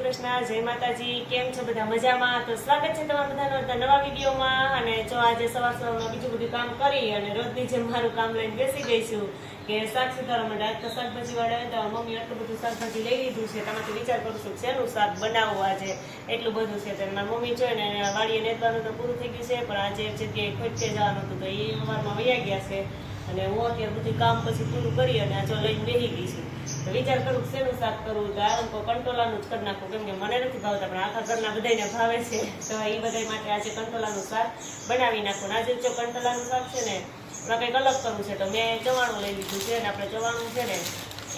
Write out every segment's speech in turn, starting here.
કૃષ્ણ, જય માતાજી। કેમ છો બધા? મજામાં? તો સ્વાગત છે તમારા બધાનો નવા વિડીયોમાં। અને જો આજે સવારમાં બીજું બધું કામ કરી અને રોજની જેમ મારું કામ લઈને બેસી ગઈ છું કે શાક સુધારવા માટે। આજ તો શાકભાજી વાળા હતા, મમ્મી આટલું બધું શાકભાજી લઈ લીધું છે। તમે તો વિચાર કરું છું શેનું શાક બનાવવું આજે, એટલું બધું છે। તો મારી મમ્મી જોઈ ને વાડીએ નેતવાનું તો પૂરું થઈ ગયું છે, પણ આજે એક જગ્યાએ ખોટકે જવાનું હતું તો એ અમારમાં વયા ગયા છે। અને હું અત્યારે બધું કામ પછી પૂરું કરી અને આ જો લઈને બેસી ગઈ છું। તો વિચાર કરું શેનું શાક કરવું, તો આ કંટોલાનું જ કરી નાખું, કેમ કે મને નથી ભાવતા પણ આખા ઘરના બધાને ભાવે છે। તો એ બધા માટે આજે કંટોલાનું શાક બનાવી નાખું। આજે જો કંટોલાનું શાક છે ને એમાં કંઈક અલગ કરવું છે, તો મેં ચવાણું લઈ લીધું છે અને આપણે ચવાણું છે ને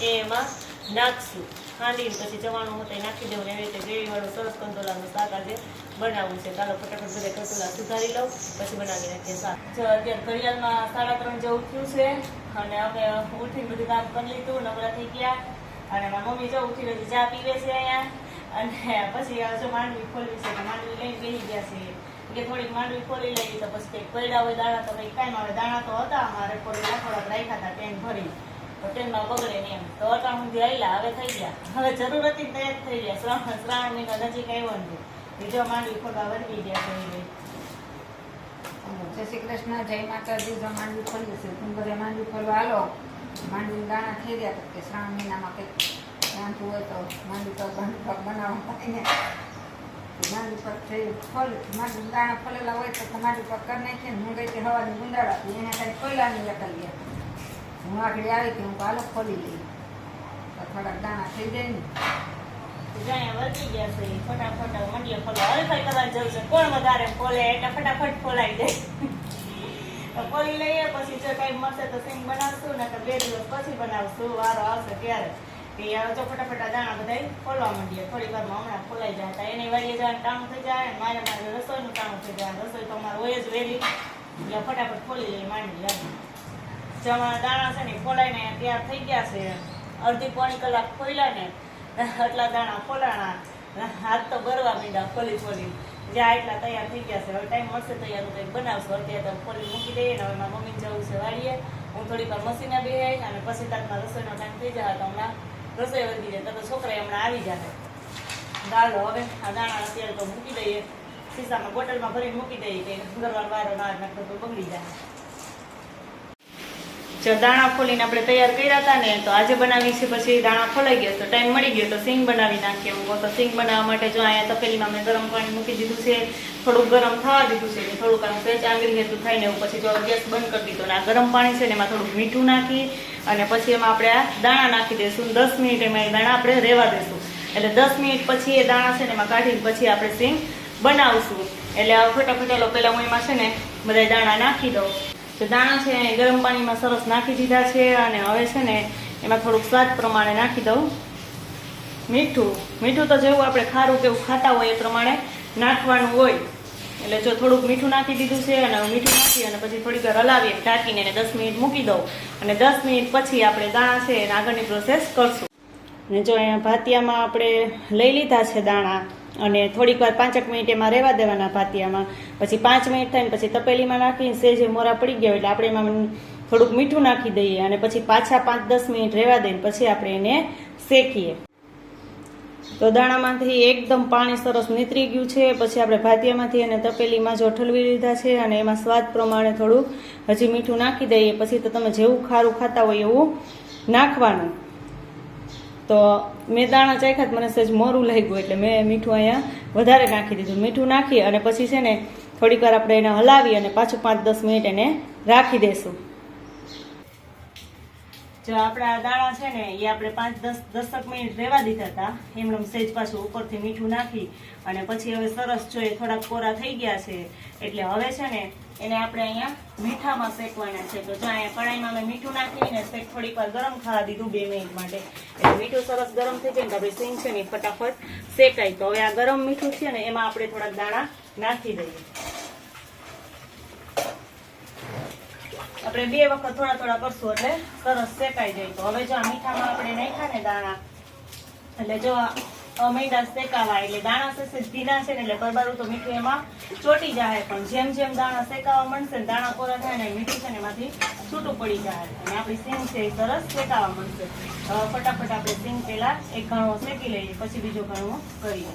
એ એમાં નાખશું, ખાંડીને પછી ચવાણું હોતે નાખી દેવું ને એવી રીતે ગ્રેવીવાળું સરસ કંટોલાનું શાક આજે બનાવવું છે। ચાલો ફટાફટ બધા કંટોલા સુધારી લઉં પછી બનાવી નાખીએ શાક। જો અત્યારે ઘડિયાળમાં 3:30 જેવું થયું છે અને અમે ઉઠીને બધું કામ કરી લીધું, નવરા થઈ ગયા। અને મારી મમ્મી જો ઉઠીને ચા પીવે છે અહીંયા, અને પછી જો માંડવી ખોલવી છે તો માંડવી લઈને બેસી ગયા છે કે થોડીક માંડવી ખોલી લઈએ તો પછી કંઈક પડ્યા હોય દાણા તો કંઈક કાંઈ આવે, દાણા તો હતા અમારે ખોલી થોડાક રાખ્યા હતા ટેન ભરી, તો ટેનમાં બગડે ને એમ, તો અટાણ સુધી આવેલા હવે થઈ ગયા, હવે જરૂર હતી તૈયાર થઈ ગયા। શ્રાવણ મહિનો નજીક આવ્યો ને બીજો માંડવી ખોલવા વળગી ગયા છે। જય શ્રી કૃષ્ણ, જય માતાજી। જો માંડવી ખોલી છે, તમે બધા માંડવી ખોલવા હાલો। માંડવી દાણા થઈ ગયા કે શ્રાવણ મહિનામાં કંઈક રાંધવું હોય તો માંડવી પર બનાવવા થાય ને, માંડવી પર થઈ ખોલ માંડવી દાણા ખોલેલા હોય તો માંડવી પર કરી નાખીએ ને, હું ગઈ હતી હવાની ગુંદાળ હતી એને કાંઈ ખોલ્યા નહીં લખી ગયા, હું આગળ આવી હતી, હું હાલો ખોલી લઈ તો થોડાક દાણા થઈ જાય ને જ્યાં વળગી ગયા છે ફટાફટ મંડીએ ખોલવા હરીફાઈ કરવાની જરૂર છે, કોણ વધારે ખોલે એટલે ફટાફટ ખોલાઈ જાય। તો ખોલી લઈએ પછી જો ટાઈમ મળશે તો સિંગ બનાવશું ને, તો 2 દિવસ પછી બનાવશું, વારો આવશે ત્યારે। કે જો ફટાફટ આ દાણા બધા ખોલવા માંડીએ, થોડી વારમાં હમણાં ખોલાઈ જાય, એની વાડીએ જવાનું ટાણું થઈ જાય, મારે રસોઈનું ટાણું થઈ જાય, રસોઈ તો અમારે હોય જ વહેલી, એટલે ફટાફટ ખોલી લઈએ માંડી। જો અમારા દાણા છે ને ખોલાઈને તૈયાર થઈ ગયા છે, અડધી પોણી કલાક ખોલ્યા ને એટલા દાણા ખોલાણા, હાથ તો ગરવા માંડ્યા ખોલી જ્યાં એટલા તૈયાર થઈ ગયા છે। હવે ટાઈમ મળશે તો યાર કંઈક બનાવશું, અત્યારે તો ખોલી મૂકી દઈએ ને હવે મારા મમ્મી જવું છે વાળીએ, હું થોડીક વાર મશીને બેસી અને પછી તારમાં રસોઈનો ટાઈમ થઈ જાય તો હમણાં રસોઈ વધી જાય, તો છોકરા હમણાં આવી જાય। ચાલો હવે આ દાણા અત્યારે તો મૂકી દઈએ, શીશામાં બોટલમાં ભરીને મૂકી દઈએ કે ગરવાનો વારો ના નાખતો તો બગડી જાય। જો દાણા ખોલીને આપણે તૈયાર કર્યા હતા ને, તો આજે બનાવી છે પછી દાણા ખોલાઈ ગયા તો ટાઈમ મળી ગયો તો સિંગ બનાવી નાખીએ। હું તો સિંગ બનાવવા માટે જો અહીંયા તપેલીમાં મેં ગરમ પાણી મૂકી દીધું છે, થોડુંક ગરમ થવા દીધું છે, થોડુંક આમ પેચ આંગળી જેટલું થાય ને એવું, પછી જો ગેસ બંધ કરી દીધો ને આ ગરમ પાણી છે ને એમાં થોડુંક મીઠું નાખી અને પછી એમાં આપણે આ દાણા નાખી દઈશું, 10 મિનિટ એમાં એ દાણા આપણે રહેવા દઈશું, એટલે 10 મિનિટ પછી એ દાણા છે ને એમાં કાઢીને પછી આપણે સિંગ બનાવશું। એટલે ફટાફટ પહેલાં હું એમાં છે ને બધા દાણા નાખી દઉં। તો દાણા છે ગરમ પાણીમાં સરસ નાખી દીધા છે અને હવે છે ને એમાં થોડુંક સ્વાદ પ્રમાણે નાખી દઉં મીઠું। મીઠું તો જેવું આપણે ખારું કેવું ખાતા હોય એ પ્રમાણે નાખવાનું હોય, એટલે જો થોડુંક મીઠું નાખી દીધું છે અને મીઠું નાખી અને પછી થોડીક વાર હલાવી ઢાંકીને 10 મિનિટ મૂકી દઉં અને 10 મિનિટ પછી આપણે દાણા છે એને આગળની પ્રોસેસ કરશું। અને જો અહીંયા ભાતિયામાં આપણે લઈ લીધા છે દાણા અને થોડીક વાર 5 મિનિટ એમાં રહેવા દેવાના ભાતિયામાં, પછી 5 મિનિટ થાય ને પછી તપેલીમાં નાખીને સેજે મોરા પડી ગયા એટલે આપણે એમાં થોડુંક મીઠું નાખી દઈએ અને પછી પાછા 5-10 મિનિટ રહેવા દઈને પછી આપણે એને શેકીએ। તો દાણામાંથી એકદમ પાણી સરસ નીતરી ગયું છે, પછી આપણે ભાતિયામાંથી અને તપેલીમાં જો ઠલવી લીધા છે અને એમાં સ્વાદ પ્રમાણે થોડું હજી મીઠું નાખી દઈએ, પછી તો તમે જેવું ખારું ખાતા હોય એવું નાખવાનું। તો મેં દાણા ચાખ્યા મને સહેજ મોરું લાગ્યું એટલે મેં મીઠું અહીંયા વધારે નાખી દીધું, મીઠું નાખી અને પછી છે ને થોડીક વાર આપણે એને હલાવી અને પાછું 5-10 મિનિટ એને રાખી દઈશું। જો આપણા દાણા છે ને એ આપણે 5-10 મિનિટ રહેવા દીધા હતા, એમણે સહેજ પાછું ઉપરથી મીઠું નાખી અને પછી હવે સરસ જોઈએ થોડાક કોરા થઈ ગયા છે, એટલે હવે છે ને એને આપણે અહીંયા મીઠામાં શેકવાના છે। તો જો અહીંયા કડાઈમાં મેં મીઠું નાખીને થોડીક વાર ગરમ થવા દીધું 2 મિનિટ માટે, એટલે મીઠું સરસ ગરમ થઈ જાય ને આપણે સિંગ છે ને ફટાફટ શેકાય। તો હવે આ ગરમ મીઠું છે ને એમાં આપણે થોડાક દાણા નાખી દઈએ, આપણે 2 વખત થોડા કરશું એટલે સરસ શેકાઈ જાય। તો હવે જો આ મીઠામાં આપણે નાખ્યા ને દાણા એટલે જો મૈડા શેકાવા, એટલે દાણા છે ધીના છે ને એટલે પરબારું તો મીઠું એમાં ચોટી જાય, પણ જેમ જેમ દાણા શેકાવા મળશે ને દાણા કોરા થાય ને મીઠું છે ને એમાંથી છૂટું પડી જાય અને આપણી સિંગ છે એ સરસ શેકાવા મળશે. હવે ફટાફટ આપણે સિંગ પેલા એક ઘણો શેકી લઈએ, પછી બીજો ઘણો કરીએ.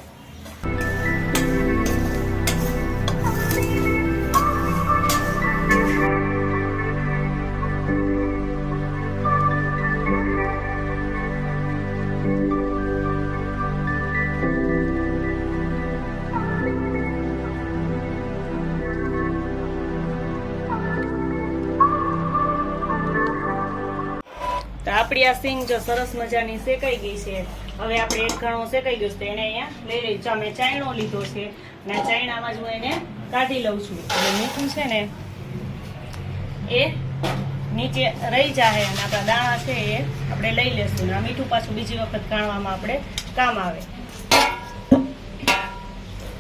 તો આપણી આ સિંગ જો સરસ મજાની શેકાઈ ગઈ છે. હવે આપણે એક ઘણો શેકાઈ ગયો છે એને અહીંયા લઈ લઈ. મેં ચાયણો લીધો છે અને આ ચાયણામાં જ હું એને કાઢી લઉં છું. એટલે મીઠું છે ને એ નીચે રહી જાય અને આપણા દાણા છે એ આપણે લઈ લેશું. આ મીઠું પાછું બીજી વખત કાઢવામાં આપણે કામ આવે.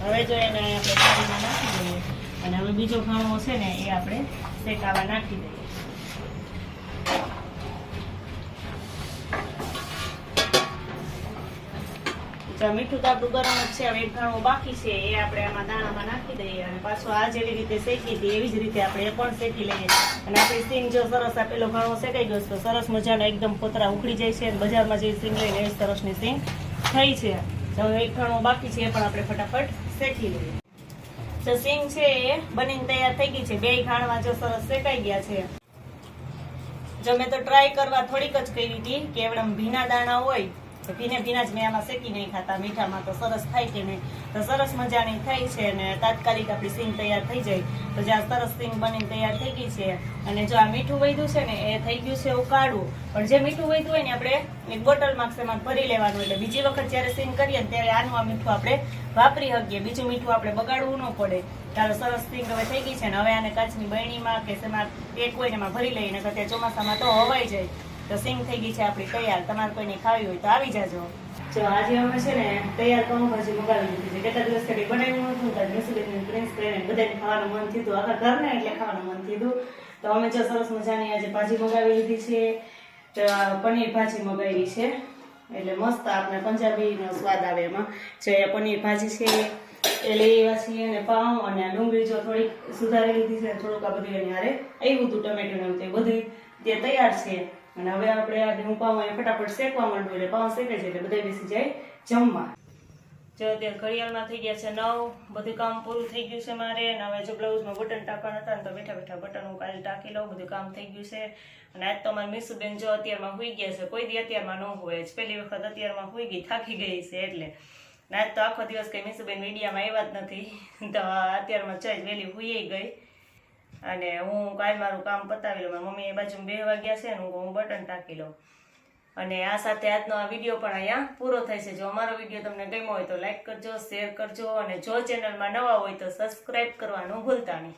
હવે જો એને આપણે પાણીમાં નાખી દઈએ અને હવે બીજો ઘણો છે ને એ આપણે શેકાવા નાખી દઈએ. મીઠું તો આપણું ગરમ જ છે. હવે એક ઘણું બાકી છે એ આપણે આમાં દાણામાં નાખી દઈએ અને પાછું આ જેવી રીતે શેકી હતી એવી જ રીતે આપણે એ પણ શેકી લઈએ. અને આપણી સિંગ જો સરસ આપેલો ઘણો શેકાઈ ગયો તો સરસ મજાના એકદમ પોતરા ઉખડી જાય છે અને બજારમાં જે સિંગ લઈને એ સરસની સિંગ થઈ છે. હવે એક ઘણું બાકી છે એ પણ આપણે ફટાફટ શેકી લઈએ. તો સિંગ છે એ બનીને તૈયાર થઈ ગઈ છે. બે ઘાણમાં જો સરસ શેકાઈ ગયા છે. જો મેં તો ટ્રાય કરવા થોડીક જ કરી હતી કે એવડમ ભીના દાણા હોય ભીને ભીના જ મેં આમાં શેકી નહીં ખાતા, મીઠામાં તો સરસ થાય કે નહીં. તો સરસ મજાની થઈ છે અને તાત્કાલિક આપણી સિંગ તૈયાર થઈ જાય. તો જ્યાં સરસ સિંગ બનીને તૈયાર થઈ ગઈ છે અને જો આ મીઠું વધ્યું છે ને એ થઈ ગયું છે એવું કાઢવું. પણ જે મીઠું વધ્યું હોય ને આપણે એક બોટલમાં એમાં ભરી લેવાનું, એટલે બીજી વખત જ્યારે સિંગ કરીએ ને ત્યારે આનું આ મીઠું આપણે વાપરી શકીએ. બીજું મીઠું આપણે બગાડવું ન પડે. ત્યારે સરસ સિંગ હવે થઈ ગઈ છે ને હવે આને કાચની બરણીમાં કે શેમાં પેક હોય ને એમાં ભરી લઈને અત્યારે ચોમાસામાં તો હવાઈ જાય. તો સિંગ થઈ ગઈ છે આપણી તૈયાર. તમારે કોઈને ખાવી હોય તો આવી જાજો. જો આજે અમે છે ને તૈયાર પાઉંભાજી મગાવી લીધી છે. કેટલા દિવસ કદી બનાવ્યું નતું, પ્રિન્સ કરીને બધાને ખાવાનું મન થયું, આખા ઘરને એટલે ખાવાનું મન થયું. તો અમે જો સરસ મજાની આજે ભાજી મગાવી લીધી છે. તો પનીર ભાજી મગાવી છે એટલે મસ્ત આપણે પંજાબીનો સ્વાદ આવે એમાં. જે પનીર ભાજી છે એ લઈ આવ્યા છીએ અને પાઉં અને ડુંગળી જો થોડીક સુધારી લીધી છે, થોડુંક આ બધું એની હારે આવ્યું હતું ટમેટું ને એવું બધું તે તૈયાર છે. અને હવે આપણે આ હું પાઉં ફટાફટ શેકવા માંડું એટલે પાઉં શેકે છે એટલે બધા બેસી જાય જમવા. જો અત્યારે ઘડિયાળમાં થઈ ગયા છે 9. બધું કામ પૂરું થઈ ગયું છે મારે. અને હવે જો બ્લાઉઝમાં બટન ટાંકવાના હતા ને તો બેઠા બેઠા બટન હું કાલે ટાંકી લઉં. બધું કામ થઈ ગયું છે. અને આજ તો અમારી મીસુબેન જો અત્યારમાં સુઈ ગયા છે. કોઈ દી અત્યારમાં ન હોય જ, પહેલી વખત અત્યારમાં સુઈ ગઈ, થાકી ગઈ છે એટલે. આજ તો આખો દિવસ કઈ મીસુબેન મીડિયામાં આવ્યા જ નથી. તો અત્યારમાં ચાલ વહેલી સુઈ ગઈ અને હું કાલ મારું કામ પતાવી લઉં. મારી મમ્મી એ બાજુ બેહવા ગયા છે ને હું બટન ટાંકી લઉં. અને આ સાથે આજનો આ વિડીયો પણ અહીંયા પૂરો થાય છે. જો અમારો વિડીયો તમને ગમ્યો હોય તો લાઈક કરજો, શેર કરજો અને જો ચેનલમાં નવા હોય તો સબસ્ક્રાઈબ કરવાનું ભૂલતા નહીં.